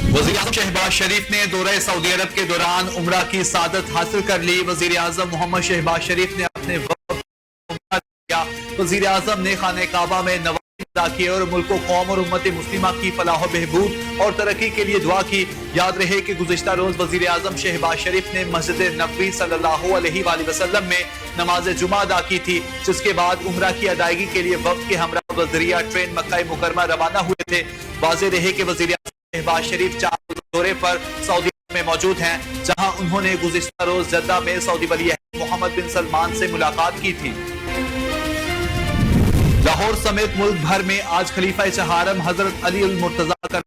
वज़ीर आज़म शहबाज शरीफ ने दौरे सऊदी अरब के दौरान उम्रा की सादत हासिल कर ली। वज़ीर आज़म मोहम्मद शहबाज शरीफ ने अपने वक्त उम्रा किया। वज़ीर आज़म ने खाने काबा में नवाज़ अदा किए और मुल्क कौम और उम्मत मुस्लिमा की फलाह बहबूद और तरक्की के लिए दुआ की। याद रहे कि गुज़िश्ता रोज वज़ीर आज़म शहबाज शरीफ ने मस्जिद नबवी सल्लल्लाहु अलैहि वसल्लम में नमाज जुमा अदा की थी, जिसके बाद उम्रा की अदायगी के लिए वक्त के हमरा बज़रिया ट्रेन मक्का मुकरमा रवाना हुए थे। वाज़ेह रहे कि वज़ीर आज़म शहबाज शरीफ 4 दौरे पर सऊदी में मौजूद हैं, जहां उन्होंने गुज़िश्ता रोज जद्दा में सऊदी वली अहद मोहम्मद बिन सलमान से मुलाकात की थी। लाहौर समेत मुल्क भर में आज खलीफा चहारम हजरत अली अल मुर्तजा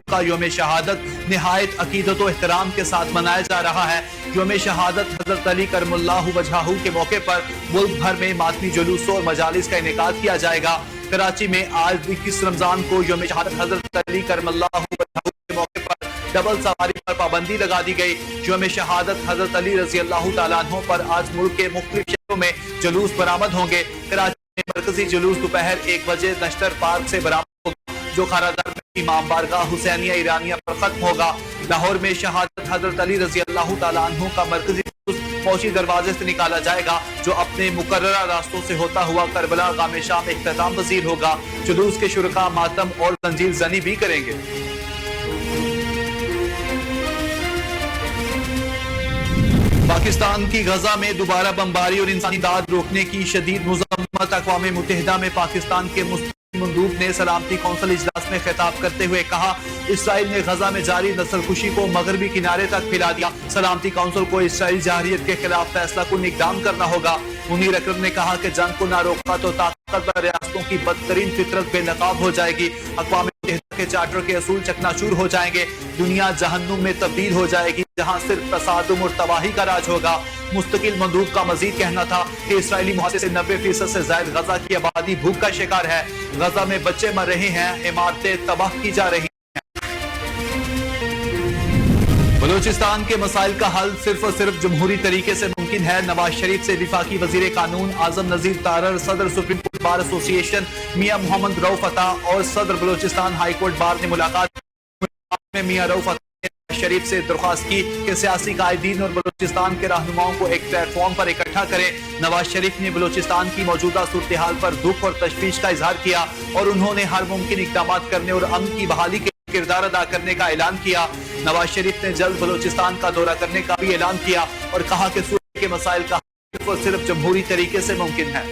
का यौम शहादत निहायत अकीदत व एहतराम के साथ मनाया जा रहा है। यौम शहादत हजरत अली करमुल्लाहु वजहहू के मौके पर मुल्क भर में मातमी जुलूसों और मजालिस का इनेकाद किया जाएगा। कराची में आज 21 रमजान को यौम शहादत हजरत अली करमुल्लाहु वजहहू के मौके पर डबल सवारी पर पाबंदी लगा दी गई। यौम शहादत हजरत अली रजी अल्लाह तआला अन्हु पर आज मुल्क के मुख्तलिफ शहरों में जुलूस बरामद होंगे। कराची में मरकजी जुलूस दोपहर 1 बजे नश्तर पार्क से बरामद होगा, जो खारादार में इमाम बारगाह हुसैनिया ईरानिया पर खत्म होगा। लाहौर में शहादत हजरत अली रजी अल्लाह तआला अन्हु का मरकजी जुलूस फौजी दरवाजे से निकाला जाएगा, जो अपने मुकर्ररा रास्तों से होता हुआ करबला गामे शाम इख्तिताम पजीर होगा। जुलूस के शुरका मातम और तंजील जनी भी करेंगे। पाकिस्तान की गजा में दोबारा बमबारी और इंसानी दाद रोकने की शदीद मुज़म्मत। अक़वाम मुत्तहिदा में पाकिस्तान के मंदूब ने सलामती कौंसिल इजलास में खिताब करते हुए कहा, इसराइल ने गजा में जारी नस्लकुशी को मगरबी किनारे तक फैला दिया। सलामती कौंसिल को इसराइल जाहिरियत के खिलाफ फैसला कुन इक़दाम करना होगा। मुनीर अकरम ने कहा कि जंग को ना रोका तो ताकतवर रियासतों की बदतरीन फितरत बेनकाब हो जाएगी। अक़वाम मुत्तहिदा के चार्टर के असूल चकनाचूर हो जाएंगे। दुनिया जहन्नुम में तब्दील हो जाएगी, जहां सिर्फ तसादुम और तबाही का राज होगा। मुस्तकिल मंदूब का मजीद कहना था कि इसराइली मुआसे से 90% से ज्यादा गजा की आबादी भूख का शिकार है। गजा में बच्चे मर रहे हैं, इमारतें तबाह की जा रही हैं। बलूचिस्तान के मसाइल का हल सिर्फ और सिर्फ जमहूरी तरीके से मुमकिन है। नवाज शरीफ से विफाकी वजीर कानून आजम नजीर तारर, सदर सुप्रीम कोर्ट बार एसोसिएशन मियां मोहम्मद रऊफ अता और सदर बलूचिस्तान हाई कोर्ट बार ने मुलाकात में मियां रऊफ अता शरीफ से दरख्वास्त की कि सियासी कायदीन और बलूचिस्तान के रहनुमाओं को एक प्लेटफॉर्म पर इकट्ठा करें। नवाज शरीफ ने बलूचिस्तान की मौजूदा सूरत हाल पर दुख और तशवीश का इजहार किया और उन्होंने हर मुमकिन इक़दाम करने और अमन की बहाली के किरदार अदा करने का ऐलान किया। नवाज शरीफ ने जल्द बलूचिस्तान का दौरा करने का भी ऐलान किया और कहा कि सूबे के मसाइल का सिर्फ और सिर्फ जमहूरी तरीके से मुमकिन है।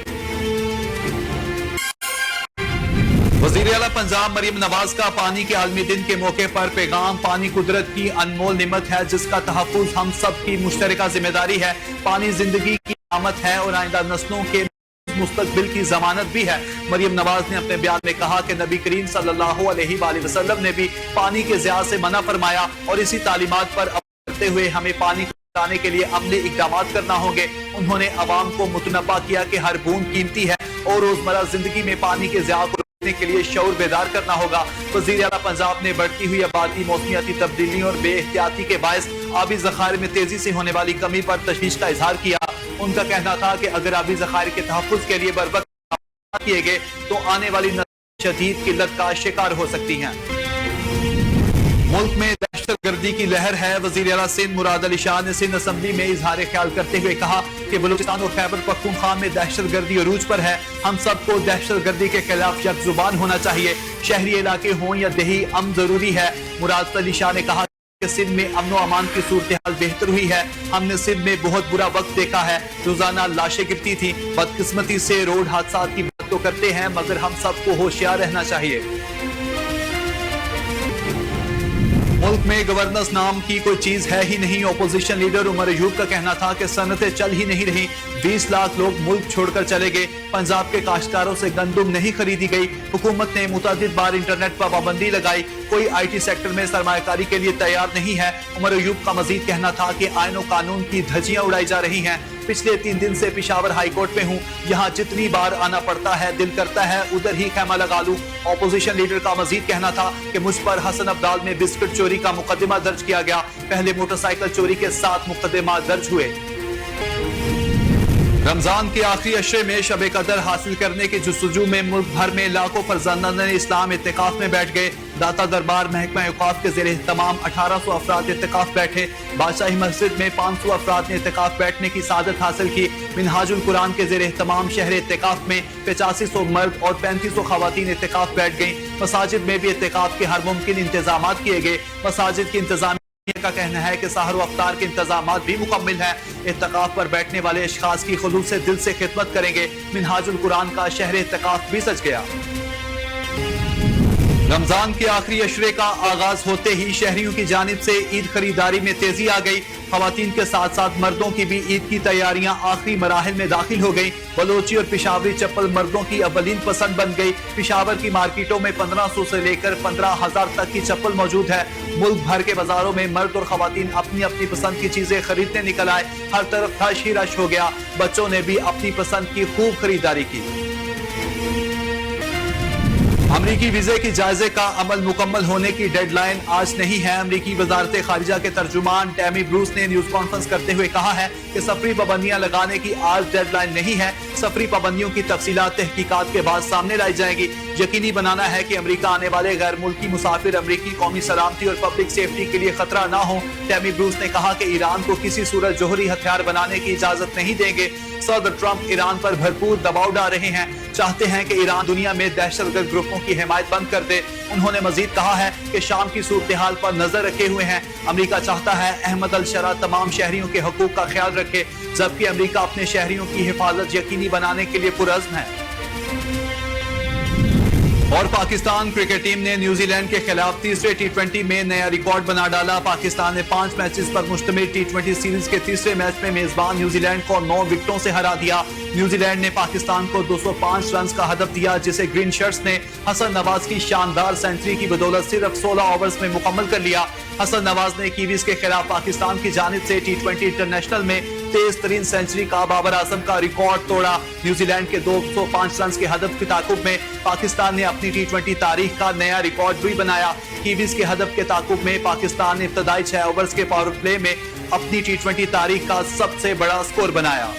वज़ीर आला पंजाब मरीम नवाज का पानी के आलमी दिन के मौके पर पैगाम, पानी कुदरत की अनमोल निमत है जिसका तहफ़्फ़ुज़ हम सब की मुश्तरका जिम्मेदारी है। पानी जिंदगी की आमद है और आइंदा नस्लों के मुस्तकबिल की जमानत भी है। मरीम नवाज ने अपने बयान में कहा कि नबी करीम सल्लल्लाहु अलैहि वसल्लम ने भी पानी के ज़िया से मना फरमाया और इसी तालीमात पर अमल करते हुए हमें पानी को बचाने के लिए अमली इक़दाम करना होंगे। उन्होंने अवाम को मुतनब्बा किया कि हर बूंद कीमती है और रोजमर्रा जिंदगी में पानी के ज़िया को के लिए शऊर बेदार करना होगा। वज़ीर आला पंजाब ने बढ़ती हुई आबादी, मौसमियाती तब्दीली और बेएहतियाती के बायस आबी ज़खायर में तेजी से होने वाली कमी पर तशवीश का इजहार किया। उनका कहना था कि अगर आबी ज़खायर के तहफ़्फ़ुज़ के लिए बरवक्त किए गए तो आने वाली नस्लें शदीद किल्लत का शिकार हो सकती हैं। मुल्क में दहशतगर्दी की लहर है। वज़ीर आला सिंध मुराद अली शाह ने सिंध असम्बली में इजहार ख्याल करते हुए कहा कि बलूचिस्तान और खैबर पख्तूनख्वा में दहशतगर्दी अरूज पर है। हम सबको दहशतगर्दी के खिलाफ यकजुबान होना चाहिए। शहरी इलाके हों या देही, अमन जरूरी है। मुराद अली शाह ने कहा कि सिंध में अमन व अमान की सूरत हाल बेहतर हुई है। हमने सिंध में बहुत बुरा वक्त देखा है, रोजाना लाशें गिरती थी। बदकिस्मती से रोड हादसा की बात तो करते हैं, मगर हम सबको होशियार रहना चाहिए। मुल्क में गवर्नेंस नाम की कोई चीज है ही नहीं। अपोजिशन लीडर उमर अयूब का कहना था कि सनतें चल ही नहीं रही। 20 लाख लोग मुल्क छोड़कर चले गए। पंजाब के काश्तकारों से गंदुम नहीं खरीदी गई। हुकूमत ने मुतअद्दिद बार इंटरनेट पर पाबंदी लगाई। कोई IT सेक्टर में सरमायाकारी के लिए तैयार नहीं है। उमर अयूब का मजीद कहना था कि आईन और कानून की धज्जियां उड़ाई जा रही हैं। पिछले 3 दिन से पेशावर हाई कोर्ट में हूँ। यहाँ जितनी बार आना पड़ता है, दिल करता है उधर ही खैमा लगा लूं। अपोजिशन लीडर का मजीद कहना था कि मुझ पर हसन अब्दाल में बिस्किट चोरी का मुकदमा दर्ज किया गया। पहले मोटरसाइकिल चोरी के 7 मुकदमा दर्ज हुए। रमजान के आखिरी अशरे में शब कदर हासिल करने के जुस्तजू में मुल्क भर में लाखों फरजंदान इस्लाम इत्तिकाफ में बैठ गए। दाता दरबार महकमा औकाफ के ज़ेरे तमाम 1800 अफराद इत्तिकाफ बैठे। बादशाही मस्जिद में 500 अफराद ने इत्तिकाफ बैठने की सादत हासिल की। मिनहाजुल कुरान के ज़ेरे तमाम शहर इत्तिकाफ में 8500 मर्द और 3500 खवातीन इत्तिकाफ बैठ गईं। मसाजिद में भी इत्तिकाफ के हर मुमकिन इंतजाम किए गए। मसाजिद की इंतजाम का कहना है कि सहर व अफ्तार के इंतजाम भी मुकम्मिल है। इत्तिकाफ पर बैठने वाले अशखास की खुलूस से दिल से खिदमत करेंगे। मिनहाजुल कुरान का शहर इत्तिकाफ भी सज गया। रमजान के आखिरी अशरे का आगाज होते ही शहरियों की जानिब से ईद खरीदारी में तेजी आ गई। खवातीन के साथ साथ मर्दों की भी ईद की तैयारियां आखिरी मराहिल में दाखिल हो गई। बलोची और पिशावरी चप्पल मर्दों की अव्वलीन पसंद बन गई। पिशावर की मार्केटों में 1500 से लेकर 15,000 तक की चप्पल मौजूद है। मुल्क भर के बाजारों में मर्द और खवातीन अपनी अपनी पसंद की चीजें खरीदने निकल आए। हर तरफ रश ही रश हो गया। बच्चों ने भी अपनी पसंद की खूब खरीदारी की। अमरीकी वीजे की जायजे का अमल मुकम्मल होने की डेडलाइन आज नहीं है। अमरीकी वजारत खारिजा के तर्जुमान टैमी ब्रूस ने न्यूज कॉन्फ्रेंस करते हुए कहा है कि सफरी पाबंदियां लगाने की आज डेडलाइन नहीं है। सफरी पाबंदियों की तफसीलात तहकीकात के बाद सामने लाई जाएंगी। यकीनी बनाना है कि अमरीका आने वाले गैर मुल्की मुसाफिर अमरीकी कौमी सलामती और पब्लिक सेफ्टी के लिए खतरा न हो। टैमी ब्रूस ने कहा कि ईरान को किसी सूरत जोहरी हथियार बनाने की इजाजत नहीं देंगे। सदर ट्रंप ईरान पर भरपूर दबाव डाल रहे हैं, चाहते हैं कि ईरान दुनिया में दहशतगर्द ग्रुपों की हिमायत बंद कर दे। उन्होंने मजीद कहा है कि शाम की सूरत हाल पर नजर रखे हुए हैं। अमरीका चाहता है अहमद अल शरा तमाम शहरियों के हकूक का ख्याल रखे, जबकि अमरीका अपने शहरियों की हिफाजत यकीनी बनाने के लिए पुरअज़्म है। और पाकिस्तान क्रिकेट टीम ने न्यूजीलैंड के खिलाफ तीसरे T20 में नया रिकॉर्ड बना डाला। पाकिस्तान ने 5 मैचेस पर मुश्तमिल T20 सीरीज के तीसरे मैच में मेजबान न्यूजीलैंड को 9 विकेटों से हरा दिया। न्यूजीलैंड ने पाकिस्तान को 205 रन का हदफ दिया, जिसे ग्रीन शर्ट्स ने हसन नवाज की शानदार सेंचुरी की बदौलत सिर्फ 16 ओवर्स में मुकम्मल कर लिया। हसन नवाज ने कीवीज के खिलाफ पाकिस्तान की जानिब से T20 इंटरनेशनल में तेज तरीन सेंचुरी का बाबर आजम का रिकॉर्ड तोड़ा। न्यूजीलैंड के 205 रन के हदफ के ताकुब में पाकिस्तान ने अपनी T20 तारीख का नया रिकॉर्ड भी बनाया। कीवीज के हदफ के ताकुब में पाकिस्तान ने इब्तदाई 6 ओवर्स के पावर प्ले में अपनी T20 तारीख का सबसे बड़ा स्कोर बनाया।